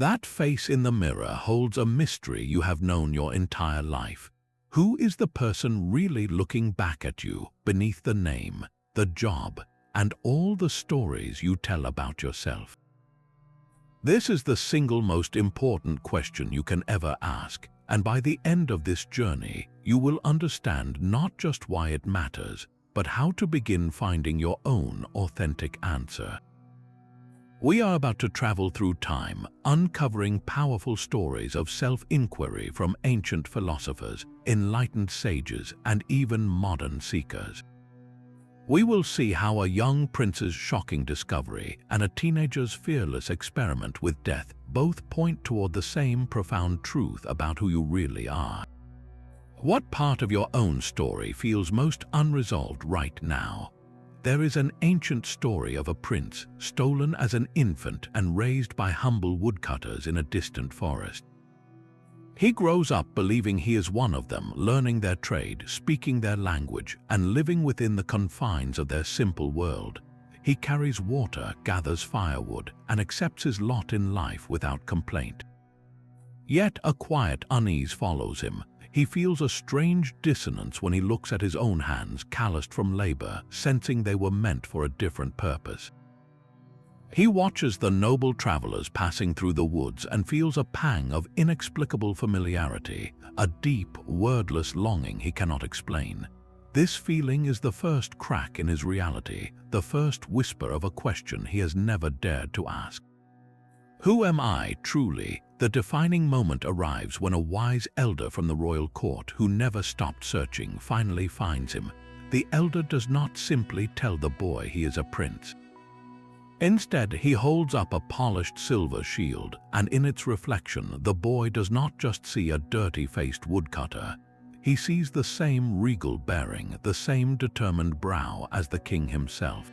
That face in the mirror holds a mystery you have known your entire life. Who is the person really looking back at you beneath the name, the job, and all the stories you tell about yourself? This is the single most important question you can ever ask, and by the end of this journey, you will understand not just why it matters, but how to begin finding your own authentic answer. We are about to travel through time, uncovering powerful stories of self-inquiry from ancient philosophers, enlightened sages, and even modern seekers. We will see how a young prince's shocking discovery and a teenager's fearless experiment with death both point toward the same profound truth about who you really are. What part of your own story feels most unresolved right now? There is an ancient story of a prince stolen as an infant and raised by humble woodcutters in a distant forest. He grows up believing he is one of them, learning their trade, speaking their language, and living within the confines of their simple world. He carries water, gathers firewood, and accepts his lot in life without complaint. Yet a quiet unease follows him. He feels a strange dissonance when he looks at his own hands, calloused from labor, sensing they were meant for a different purpose. He watches the noble travelers passing through the woods and feels a pang of inexplicable familiarity, a deep, wordless longing he cannot explain. This feeling is the first crack in his reality, the first whisper of a question he has never dared to ask. Who am I, truly? The defining moment arrives when a wise elder from the royal court, who never stopped searching, finally finds him. The elder does not simply tell the boy he is a prince. Instead, he holds up a polished silver shield, and in its reflection, the boy does not just see a dirty-faced woodcutter. He sees the same regal bearing, the same determined brow as the king himself.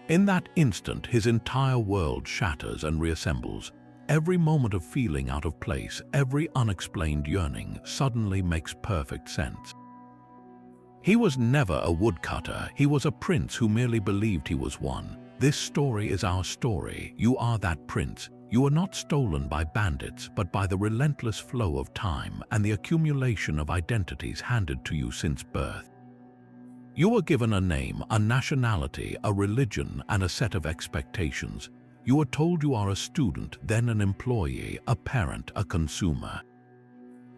In that instant, his entire world shatters and reassembles. Every moment of feeling out of place, every unexplained yearning, suddenly makes perfect sense. He was never a woodcutter, he was a prince who merely believed he was one. This story is our story. You are that prince. You are not stolen by bandits, but by the relentless flow of time and the accumulation of identities handed to you since birth. You were given a name, a nationality, a religion, and a set of expectations. You are told you are a student, then an employee, a parent, a consumer.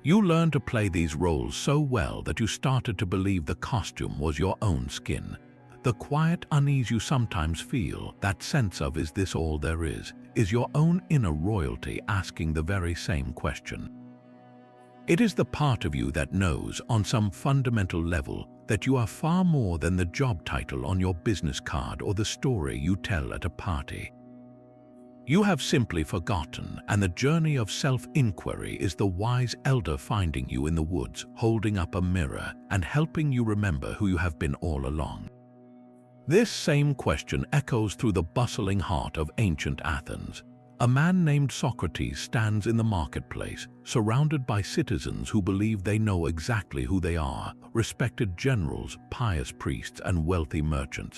You learned to play these roles so well that you started to believe the costume was your own skin. The quiet unease you sometimes feel, that sense of "is this all there is your own inner royalty asking the very same question. It is the part of you that knows, on some fundamental level, that you are far more than the job title on your business card or the story you tell at a party. You have simply forgotten, and the journey of self-inquiry is the wise elder finding you in the woods, holding up a mirror, and helping you remember who you have been all along. This same question echoes through the bustling heart of ancient Athens. A man named Socrates stands in the marketplace, surrounded by citizens who believe they know exactly who they are, respected generals, pious priests, and wealthy merchants.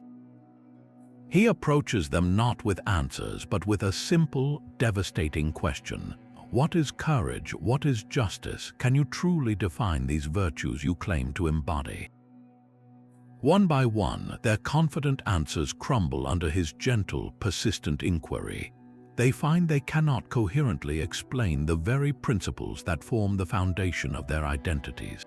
He approaches them not with answers, but with a simple, devastating question. What is courage? What is justice? Can you truly define these virtues you claim to embody? One by one, their confident answers crumble under his gentle, persistent inquiry. They find they cannot coherently explain the very principles that form the foundation of their identities.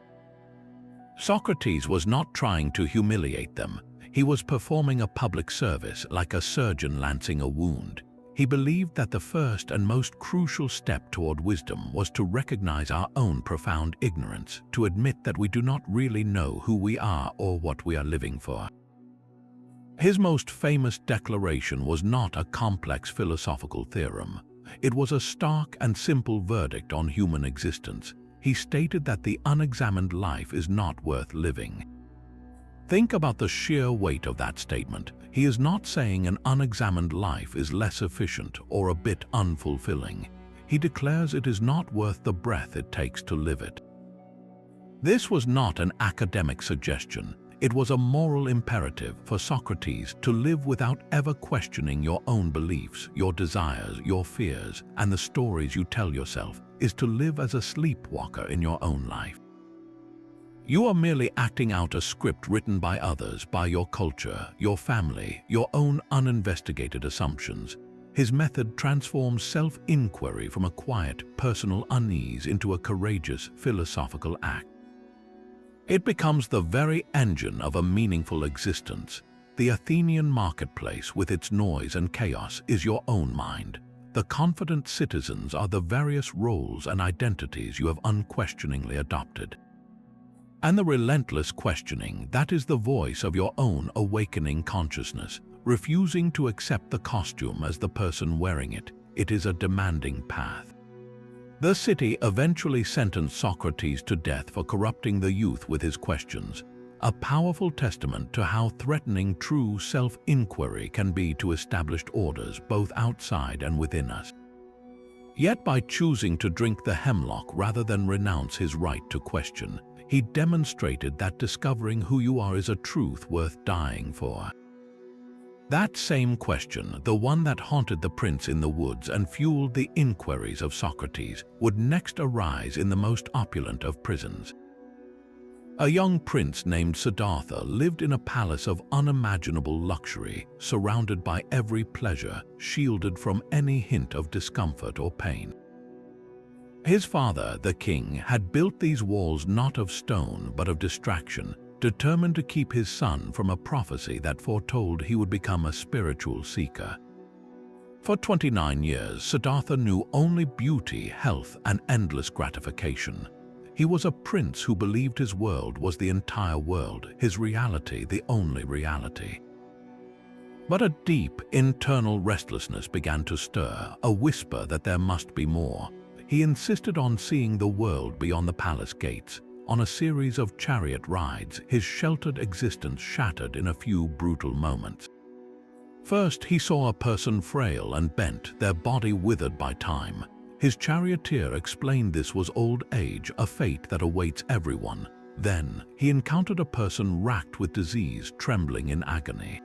Socrates was not trying to humiliate them. He was performing a public service, like a surgeon lancing a wound. He believed that the first and most crucial step toward wisdom was to recognize our own profound ignorance, to admit that we do not really know who we are or what we are living for. His most famous declaration was not a complex philosophical theorem. It was a stark and simple verdict on human existence. He stated that the unexamined life is not worth living. Think about the sheer weight of that statement. He is not saying an unexamined life is less efficient or a bit unfulfilling. He declares it is not worth the breath it takes to live it. This was not an academic suggestion. It was a moral imperative for Socrates to live without ever questioning your own beliefs, your desires, your fears, and the stories you tell yourself is to live as a sleepwalker in your own life. You are merely acting out a script written by others, by your culture, your family, your own uninvestigated assumptions. His method transforms self-inquiry from a quiet, personal unease into a courageous, philosophical act. It becomes the very engine of a meaningful existence. The Athenian marketplace, with its noise and chaos, is your own mind. The confident citizens are the various roles and identities you have unquestioningly adopted. And the relentless questioning, that is the voice of your own awakening consciousness, refusing to accept the costume as the person wearing it. It is a demanding path. The city eventually sentenced Socrates to death for corrupting the youth with his questions, a powerful testament to how threatening true self-inquiry can be to established orders both outside and within us. Yet by choosing to drink the hemlock rather than renounce his right to question, he demonstrated that discovering who you are is a truth worth dying for. That same question, the one that haunted the prince in the woods and fueled the inquiries of Socrates, would next arise in the most opulent of prisons. A young prince named Siddhartha lived in a palace of unimaginable luxury, surrounded by every pleasure, shielded from any hint of discomfort or pain. His father, the king, had built these walls not of stone but of distraction, determined to keep his son from a prophecy that foretold he would become a spiritual seeker. For 29 years, Siddhartha knew only beauty, health, and endless gratification. He was a prince who believed his world was the entire world, his reality the only reality. But a deep, internal restlessness began to stir, a whisper that there must be more. He insisted on seeing the world beyond the palace gates. On a series of chariot rides, his sheltered existence shattered in a few brutal moments. First, he saw a person frail and bent, their body withered by time. His charioteer explained this was old age, a fate that awaits everyone. Then, he encountered a person racked with disease, trembling in agony.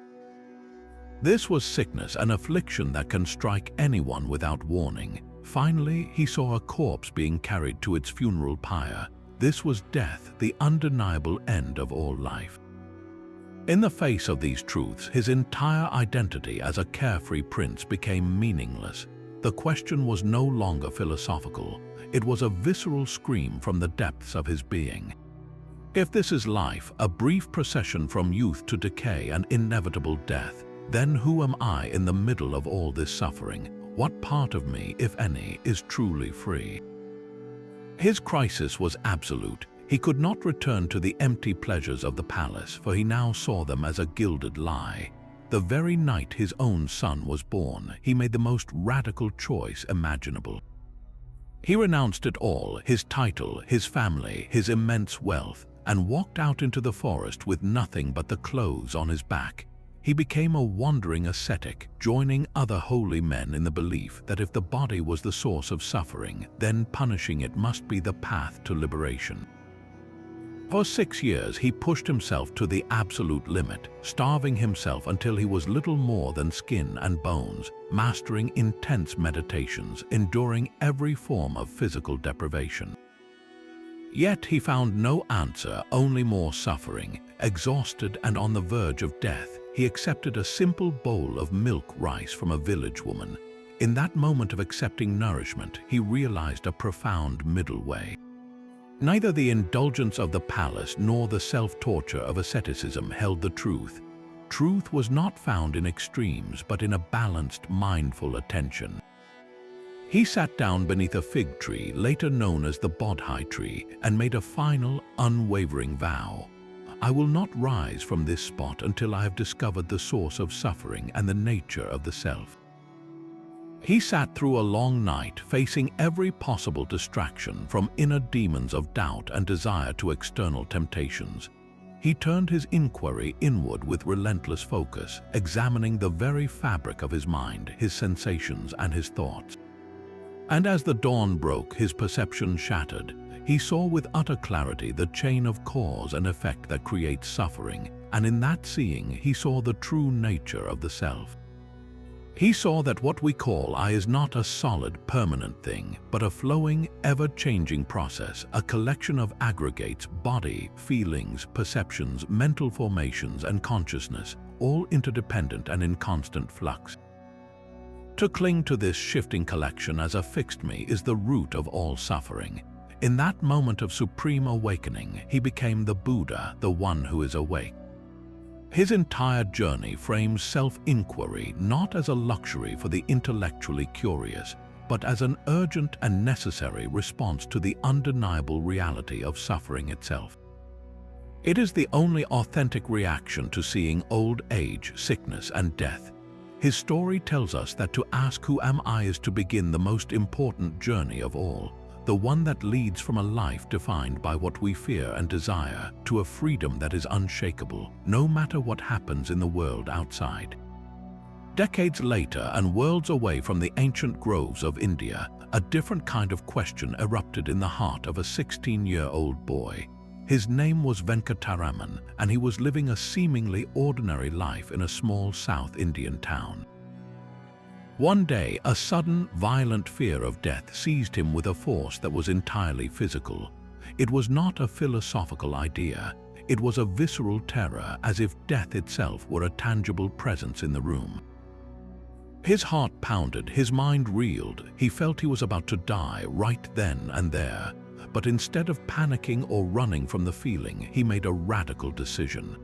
This was sickness, an affliction that can strike anyone without warning. Finally, he saw a corpse being carried to its funeral pyre. This was death, the undeniable end of all life. In the face of these truths, his entire identity as a carefree prince became meaningless. The question was no longer philosophical. It was a visceral scream from the depths of his being. If this is life, a brief procession from youth to decay and inevitable death, then who am I in the middle of all this suffering? What part of me, if any, is truly free? His crisis was absolute. He could not return to the empty pleasures of the palace, for he now saw them as a gilded lie. The very night his own son was born, he made the most radical choice imaginable. He renounced it all, his title, his family, his immense wealth, and walked out into the forest with nothing but the clothes on his back. He became a wandering ascetic, joining other holy men in the belief that if the body was the source of suffering, then punishing it must be the path to liberation. For 6 years he pushed himself to the absolute limit, starving himself until he was little more than skin and bones, mastering intense meditations, enduring every form of physical deprivation. Yet he found no answer, only more suffering. Exhausted and on the verge of death, he accepted a simple bowl of milk rice from a village woman. In that moment of accepting nourishment, he realized a profound middle way. Neither the indulgence of the palace nor the self-torture of asceticism held the truth. Truth was not found in extremes, but in a balanced, mindful attention. He sat down beneath a fig tree, later known as the Bodhi tree, and made a final, unwavering vow. I will not rise from this spot until I have discovered the source of suffering and the nature of the self. He sat through a long night, facing every possible distraction, from inner demons of doubt and desire to external temptations. He turned his inquiry inward with relentless focus, examining the very fabric of his mind, his sensations, and his thoughts. And as the dawn broke, his perception shattered. He saw with utter clarity the chain of cause and effect that creates suffering, and in that seeing he saw the true nature of the self. He saw that what we call I is not a solid, permanent thing, but a flowing, ever-changing process, a collection of aggregates, body, feelings, perceptions, mental formations, and consciousness, all interdependent and in constant flux. To cling to this shifting collection as a fixed me is the root of all suffering. In that moment of supreme awakening, he became the Buddha, the one who is awake. His entire journey frames self-inquiry not as a luxury for the intellectually curious, but as an urgent and necessary response to the undeniable reality of suffering itself. It is the only authentic reaction to seeing old age, sickness, and death. His story tells us that to ask who am I is to begin the most important journey of all, the one that leads from a life defined by what we fear and desire to a freedom that is unshakable, no matter what happens in the world outside. Decades later and worlds away from the ancient groves of India, a different kind of question erupted in the heart of a 16-year-old boy. His name was Venkataraman, and he was living a seemingly ordinary life in a small South Indian town. One day, a sudden, violent fear of death seized him with a force that was entirely physical. It was not a philosophical idea. It was a visceral terror, as if death itself were a tangible presence in the room. His heart pounded, his mind reeled. He felt he was about to die right then and there. But instead of panicking or running from the feeling, he made a radical decision.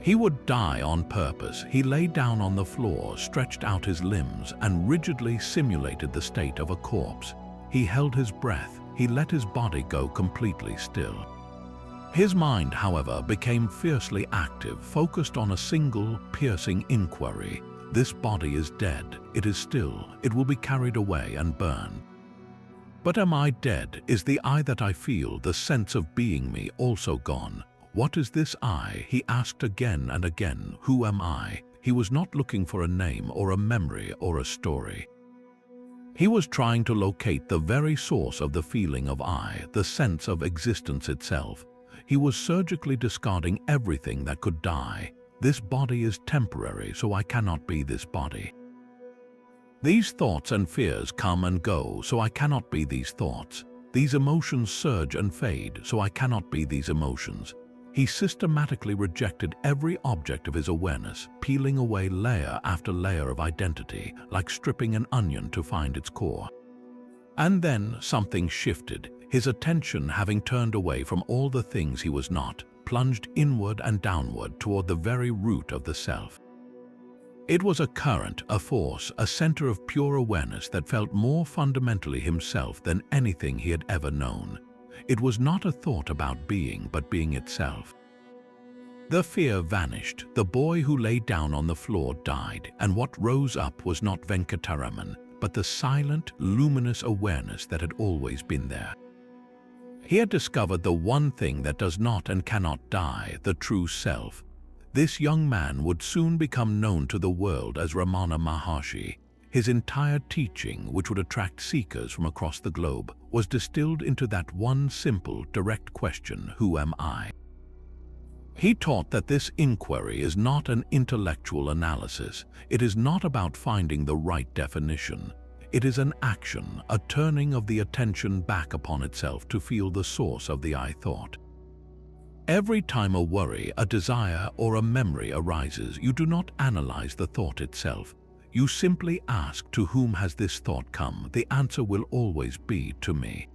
He would die on purpose. He lay down on the floor, stretched out his limbs, and rigidly simulated the state of a corpse. He held his breath. He let his body go completely still. His mind, however, became fiercely active, focused on a single, piercing inquiry. This body is dead. It is still. It will be carried away and burned. But am I dead? Is the I that I feel, the sense of being me, also gone? What is this I? He asked again and again. Who am I? He was not looking for a name or a memory or a story. He was trying to locate the very source of the feeling of I, the sense of existence itself. He was surgically discarding everything that could die. This body is temporary, so I cannot be this body. These thoughts and fears come and go, so I cannot be these thoughts. These emotions surge and fade, so I cannot be these emotions. He systematically rejected every object of his awareness, peeling away layer after layer of identity, like stripping an onion to find its core. And then something shifted. His attention, having turned away from all the things he was not, plunged inward and downward toward the very root of the self. It was a current, a force, a center of pure awareness that felt more fundamentally himself than anything he had ever known. It was not a thought about being, but being itself. The fear vanished. The boy who lay down on the floor died, and what rose up was not Venkataraman, but the silent, luminous awareness that had always been there. He had discovered the one thing that does not and cannot die, the true self. This young man would soon become known to the world as Ramana Maharshi. His entire teaching, which would attract seekers from across the globe, was distilled into that one simple, direct question, who am I? He taught that this inquiry is not an intellectual analysis. It is not about finding the right definition. It is an action, a turning of the attention back upon itself to feel the source of the I thought. Every time a worry, a desire, or a memory arises, you do not analyze the thought itself. You simply ask, to whom has this thought come? The answer will always be, to me.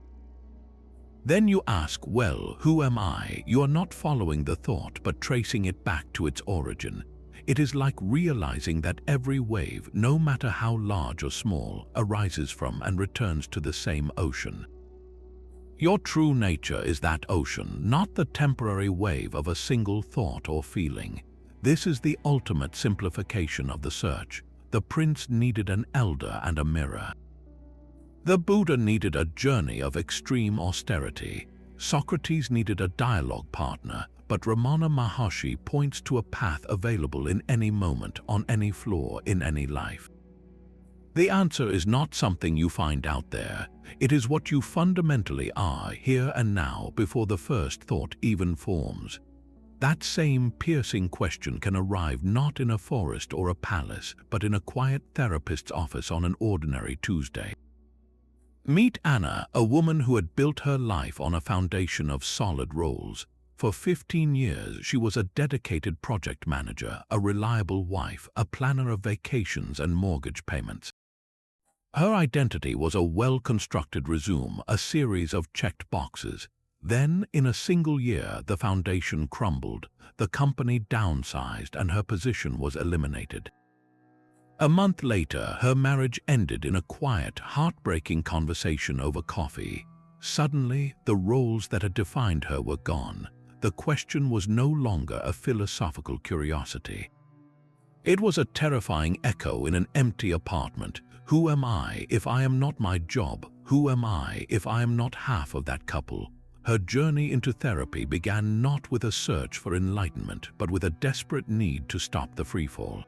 Then you ask, well, who am I? You are not following the thought, but tracing it back to its origin. It is like realizing that every wave, no matter how large or small, arises from and returns to the same ocean. Your true nature is that ocean, not the temporary wave of a single thought or feeling. This is the ultimate simplification of the search. The prince needed an elder and a mirror. The Buddha needed a journey of extreme austerity. Socrates needed a dialogue partner, but Ramana Maharshi points to a path available in any moment, on any floor, in any life. The answer is not something you find out there. It is what you fundamentally are here and now before the first thought even forms. That same piercing question can arrive not in a forest or a palace, but in a quiet therapist's office on an ordinary Tuesday. Meet Anna, a woman who had built her life on a foundation of solid roles. For 15 years, she was a dedicated project manager, a reliable wife, a planner of vacations and mortgage payments. Her identity was a well-constructed resume, a series of checked boxes. Then, in a single year, the foundation crumbled, the company downsized, and her position was eliminated. A month later, her marriage ended in a quiet, heartbreaking conversation over coffee. Suddenly, the roles that had defined her were gone. The question was no longer a philosophical curiosity. It was a terrifying echo in an empty apartment. Who am I if I am not my job? Who am I if I am not half of that couple? Her journey into therapy began not with a search for enlightenment, but with a desperate need to stop the freefall.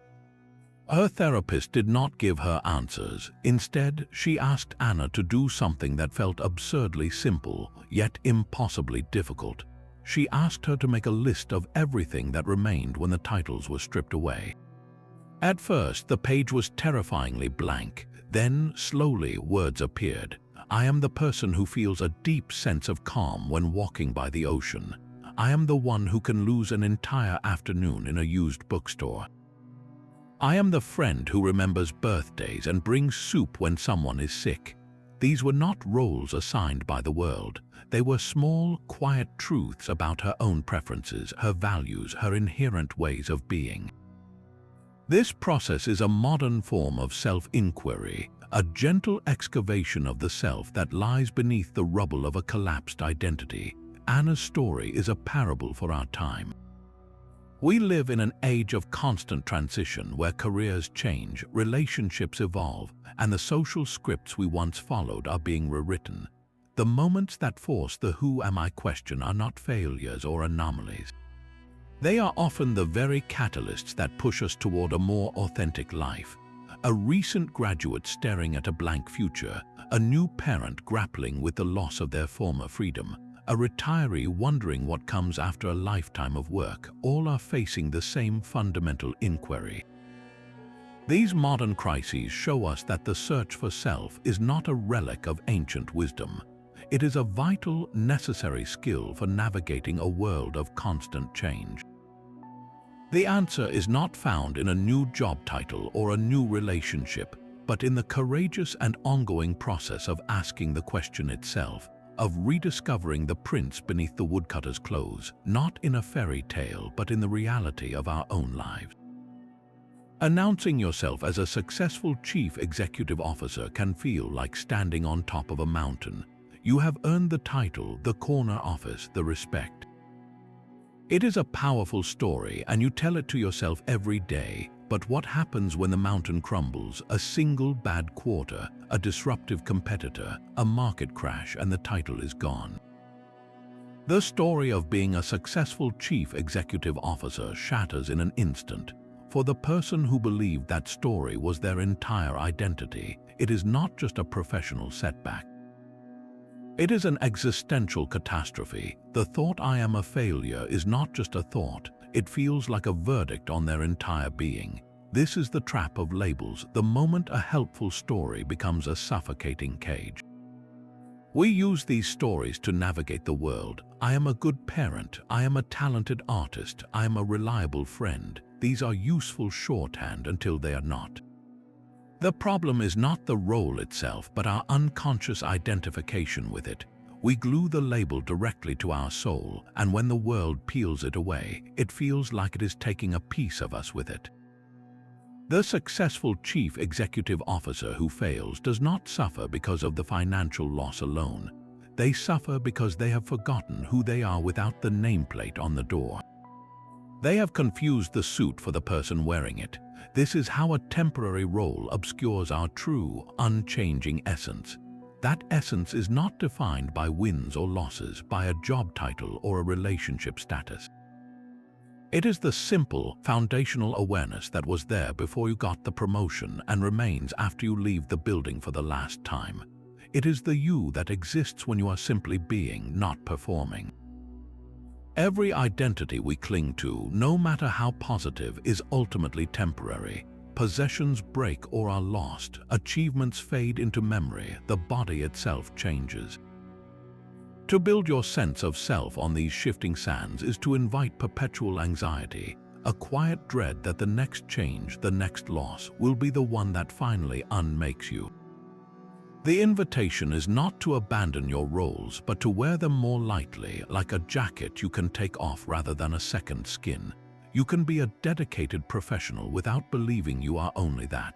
Her therapist did not give her answers. Instead, she asked Anna to do something that felt absurdly simple, yet impossibly difficult. She asked her to make a list of everything that remained when the titles were stripped away. At first, the page was terrifyingly blank. Then, slowly, words appeared. I am the person who feels a deep sense of calm when walking by the ocean. I am the one who can lose an entire afternoon in a used bookstore. I am the friend who remembers birthdays and brings soup when someone is sick. These were not roles assigned by the world. They were small, quiet truths about her own preferences, her values, her inherent ways of being. This process is a modern form of self-inquiry, a gentle excavation of the self that lies beneath the rubble of a collapsed identity. Anna's story is a parable for our time. We live in an age of constant transition where careers change, relationships evolve, and the social scripts we once followed are being rewritten. The moments that force the who am I question are not failures or anomalies. They are often the very catalysts that push us toward a more authentic life. A recent graduate staring at a blank future, a new parent grappling with the loss of their former freedom, a retiree wondering what comes after a lifetime of work, all are facing the same fundamental inquiry. These modern crises show us that the search for self is not a relic of ancient wisdom. It is a vital, necessary skill for navigating a world of constant change. The answer is not found in a new job title or a new relationship, but in the courageous and ongoing process of asking the question itself, of rediscovering the prince beneath the woodcutter's clothes, not in a fairy tale, but in the reality of our own lives. Announcing yourself as a successful chief executive officer can feel like standing on top of a mountain. You have earned the title, the corner office, the respect. It is a powerful story, and you tell it to yourself every day. But what happens when the mountain crumbles? A single bad quarter, a disruptive competitor, a market crash, and the title is gone. The story of being a successful chief executive officer shatters in an instant. For the person who believed that story was their entire identity, it is not just a professional setback. It is an existential catastrophe. The thought I am a failure is not just a thought, it feels like a verdict on their entire being. This is the trap of labels, the moment a helpful story becomes a suffocating cage. We use these stories to navigate the world. I am a good parent, I am a talented artist, I am a reliable friend. These are useful shorthand until they are not. The problem is not the role itself, but our unconscious identification with it. We glue the label directly to our soul, and when the world peels it away, it feels like it is taking a piece of us with it. The successful chief executive officer who fails does not suffer because of the financial loss alone. They suffer because they have forgotten who they are without the nameplate on the door. They have confused the suit for the person wearing it. This is how a temporary role obscures our true, unchanging essence. That essence is not defined by wins or losses, by a job title or a relationship status. It is the simple, foundational awareness that was there before you got the promotion and remains after you leave the building for the last time. It is the you that exists when you are simply being, not performing. Every identity we cling to, no matter how positive, is ultimately temporary. Possessions break or are lost, achievements fade into memory, the body itself changes. To build your sense of self on these shifting sands is to invite perpetual anxiety, a quiet dread that the next change, the next loss, will be the one that finally unmakes you. The invitation is not to abandon your roles, but to wear them more lightly, like a jacket you can take off rather than a second skin. You can be a dedicated professional without believing you are only that.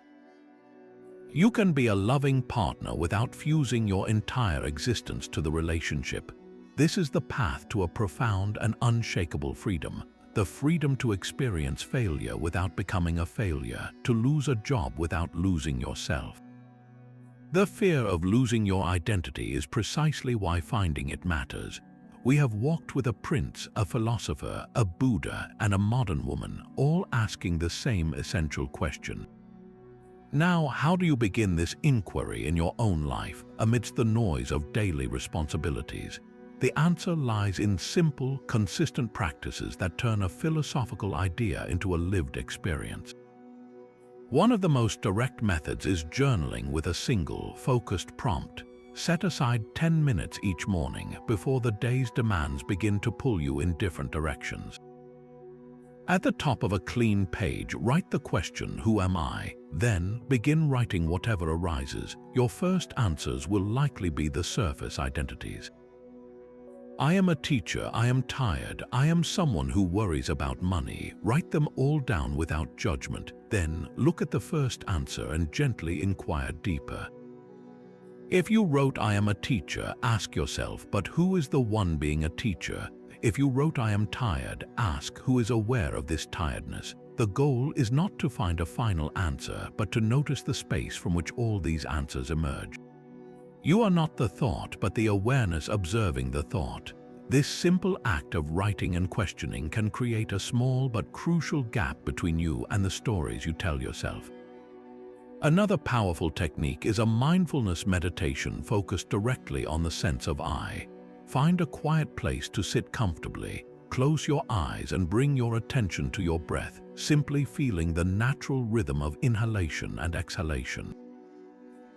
You can be a loving partner without fusing your entire existence to the relationship. This is the path to a profound and unshakable freedom. The freedom to experience failure without becoming a failure, to lose a job without losing yourself. The fear of losing your identity is precisely why finding it matters. We have walked with a prince, a philosopher, a Buddha, and a modern woman, all asking the same essential question. Now, how do you begin this inquiry in your own life amidst the noise of daily responsibilities? The answer lies in simple, consistent practices that turn a philosophical idea into a lived experience. One of the most direct methods is journaling with a single, focused prompt. Set aside 10 minutes each morning before the day's demands begin to pull you in different directions. At the top of a clean page, write the question, "Who am I?" Then begin writing whatever arises. Your first answers will likely be the surface identities. I am a teacher, I am tired, I am someone who worries about money. Write them all down without judgment. Then look at the first answer and gently inquire deeper. If you wrote I am a teacher, ask yourself, but who is the one being a teacher? If you wrote I am tired, ask who is aware of this tiredness. The goal is not to find a final answer, but to notice the space from which all these answers emerge. You are not the thought, but the awareness observing the thought. This simple act of writing and questioning can create a small but crucial gap between you and the stories you tell yourself. Another powerful technique is a mindfulness meditation focused directly on the sense of I. Find a quiet place to sit comfortably. Close your eyes and bring your attention to your breath, simply feeling the natural rhythm of inhalation and exhalation.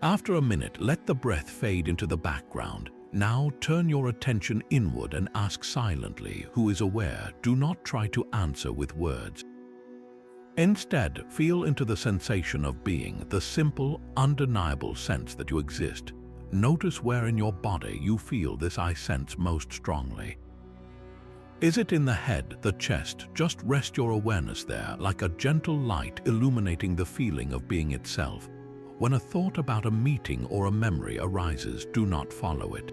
After a minute, let the breath fade into the background. Now turn your attention inward and ask silently, who is aware? Do not try to answer with words. Instead, feel into the sensation of being, the simple, undeniable sense that you exist. Notice where in your body you feel this I sense most strongly. Is it in the head, the chest? Just rest your awareness there, like a gentle light illuminating the feeling of being itself. When a thought about a meeting or a memory arises, do not follow it.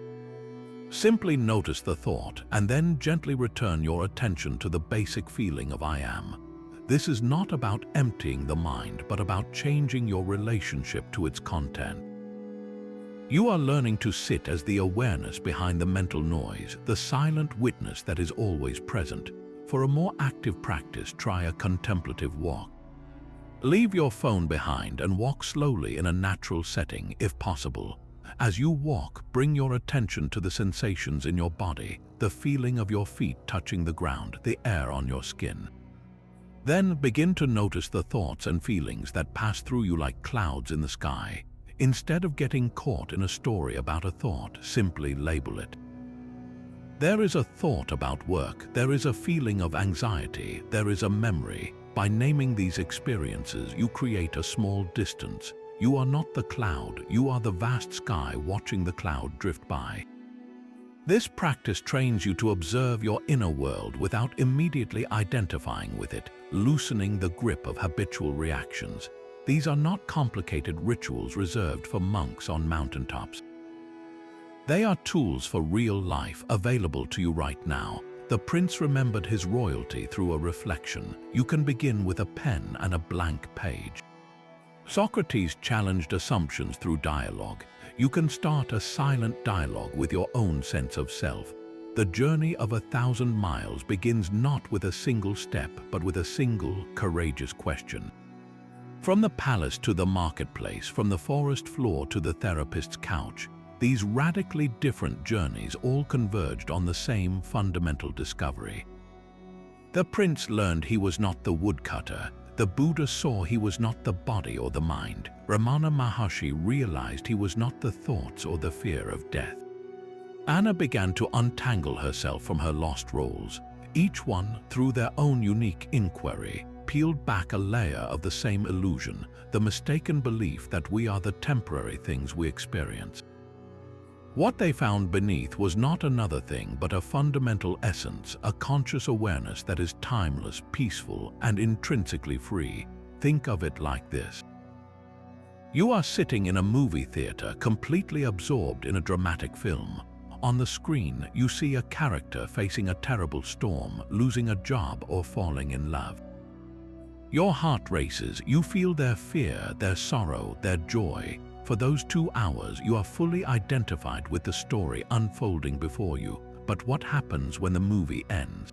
Simply notice the thought and then gently return your attention to the basic feeling of I am. This is not about emptying the mind, but about changing your relationship to its content. You are learning to sit as the awareness behind the mental noise, the silent witness that is always present. For a more active practice, try a contemplative walk. Leave your phone behind and walk slowly in a natural setting, if possible. As you walk, bring your attention to the sensations in your body, the feeling of your feet touching the ground, the air on your skin. Then begin to notice the thoughts and feelings that pass through you like clouds in the sky. Instead of getting caught in a story about a thought, simply label it. There is a thought about work, there is a feeling of anxiety, there is a memory. By naming these experiences, you create a small distance. You are not the cloud, you are the vast sky watching the cloud drift by. This practice trains you to observe your inner world without immediately identifying with it, loosening the grip of habitual reactions. These are not complicated rituals reserved for monks on mountaintops. They are tools for real life available to you right now. The prince remembered his royalty through a reflection. You can begin with a pen and a blank page. Socrates challenged assumptions through dialogue. You can start a silent dialogue with your own sense of self. The journey of 1,000 miles begins not with a single step, but with a single, courageous question. From the palace to the marketplace, from the forest floor to the therapist's couch, these radically different journeys all converged on the same fundamental discovery. The prince learned he was not the woodcutter. The Buddha saw he was not the body or the mind. Ramana Maharshi realized he was not the thoughts or the fear of death. Anna began to untangle herself from her lost roles. Each one, through their own unique inquiry, peeled back a layer of the same illusion, the mistaken belief that we are the temporary things we experience. What they found beneath was not another thing but a fundamental essence, a conscious awareness that is timeless, peaceful, and intrinsically free. Think of it like this. You are sitting in a movie theater, completely absorbed in a dramatic film. On the screen, you see a character facing a terrible storm, losing a job, or falling in love. Your heart races, you feel their fear, their sorrow, their joy. For those 2 hours, you are fully identified with the story unfolding before you. But what happens when the movie ends?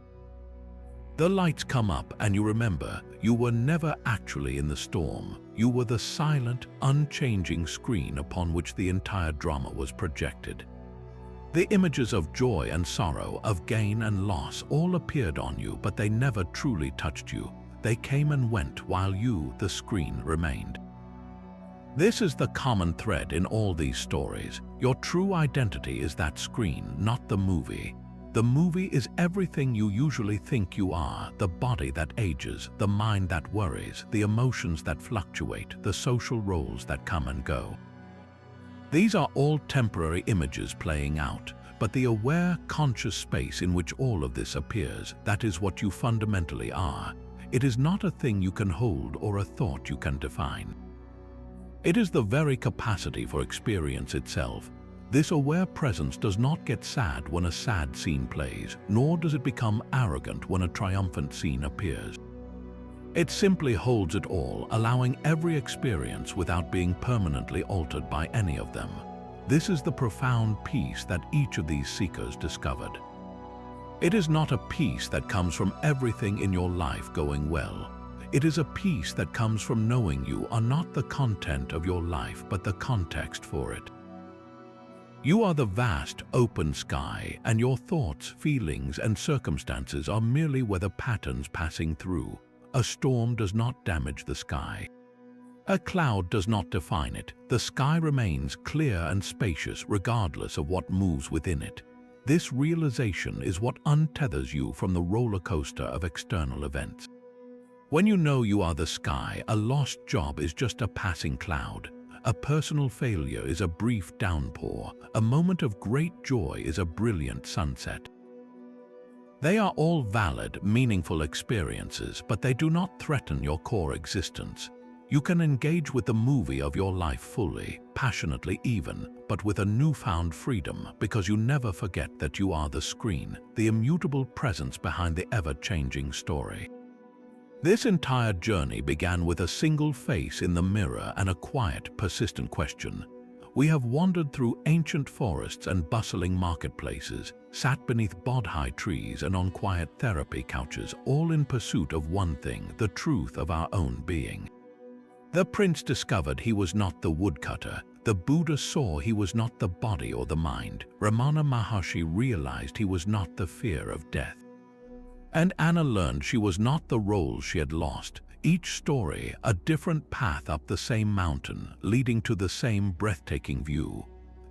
The lights come up and you remember you were never actually in the storm. You were the silent, unchanging screen upon which the entire drama was projected. The images of joy and sorrow, of gain and loss, all appeared on you, but they never truly touched you. They came and went while you, the screen, remained. This is the common thread in all these stories. Your true identity is that screen, not the movie. The movie is everything you usually think you are: the body that ages, the mind that worries, the emotions that fluctuate, the social roles that come and go. These are all temporary images playing out, but the aware, conscious space in which all of this appears, that is what you fundamentally are. It is not a thing you can hold or a thought you can define. It is the very capacity for experience itself. This aware presence does not get sad when a sad scene plays, nor does it become arrogant when a triumphant scene appears. It simply holds it all, allowing every experience without being permanently altered by any of them. This is the profound peace that each of these seekers discovered. It is not a peace that comes from everything in your life going well. It is a peace that comes from knowing you are not the content of your life, but the context for it. You are the vast, open sky, and your thoughts, feelings, and circumstances are merely weather patterns passing through. A storm does not damage the sky. A cloud does not define it. The sky remains clear and spacious regardless of what moves within it. This realization is what untethers you from the roller coaster of external events. When you know you are the sky, a lost job is just a passing cloud. A personal failure is a brief downpour. A moment of great joy is a brilliant sunset. They are all valid, meaningful experiences, but they do not threaten your core existence. You can engage with the movie of your life fully, passionately even, but with a newfound freedom, because you never forget that you are the screen, the immutable presence behind the ever-changing story. This entire journey began with a single face in the mirror and a quiet, persistent question. We have wandered through ancient forests and bustling marketplaces, sat beneath bodhi trees and on quiet therapy couches, all in pursuit of one thing, the truth of our own being. The prince discovered he was not the woodcutter. The Buddha saw he was not the body or the mind. Ramana Maharshi realized he was not the fear of death. And Anna learned she was not the roles she had lost. Each story, a different path up the same mountain, leading to the same breathtaking view.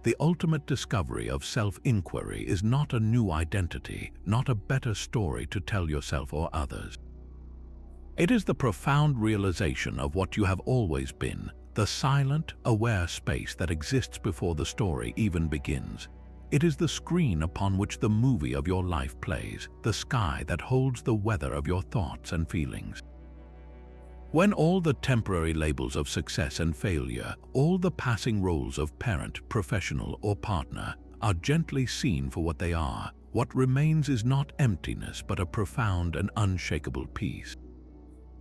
The ultimate discovery of self-inquiry is not a new identity, not a better story to tell yourself or others. It is the profound realization of what you have always been, the silent, aware space that exists before the story even begins. It is the screen upon which the movie of your life plays, the sky that holds the weather of your thoughts and feelings. When all the temporary labels of success and failure, all the passing roles of parent, professional, or partner are gently seen for what they are, what remains is not emptiness but a profound and unshakable peace.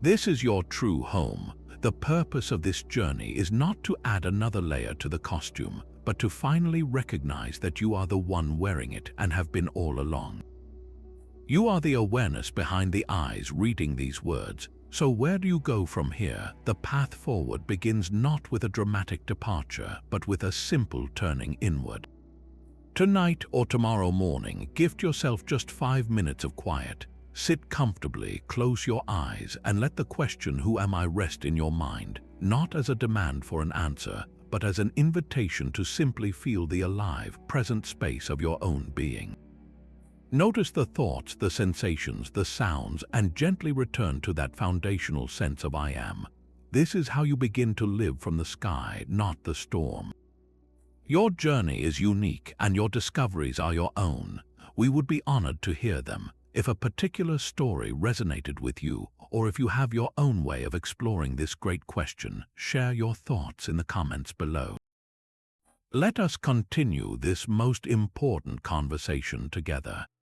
This is your true home. The purpose of this journey is not to add another layer to the costume, but to finally recognize that you are the one wearing it and have been all along. You are the awareness behind the eyes reading these words. So where do you go from here? The path forward begins not with a dramatic departure, but with a simple turning inward. Tonight or tomorrow morning, gift yourself just 5 minutes of quiet. Sit comfortably, close your eyes, and let the question, "Who am I?" rest in your mind, not as a demand for an answer, but as an invitation to simply feel the alive, present space of your own being. Notice the thoughts, the sensations, the sounds, and gently return to that foundational sense of I am. This is how you begin to live from the sky, not the storm. Your journey is unique and your discoveries are your own. We would be honored to hear them. If a particular story resonated with you, or if you have your own way of exploring this great question, share your thoughts in the comments below. Let us continue this most important conversation together.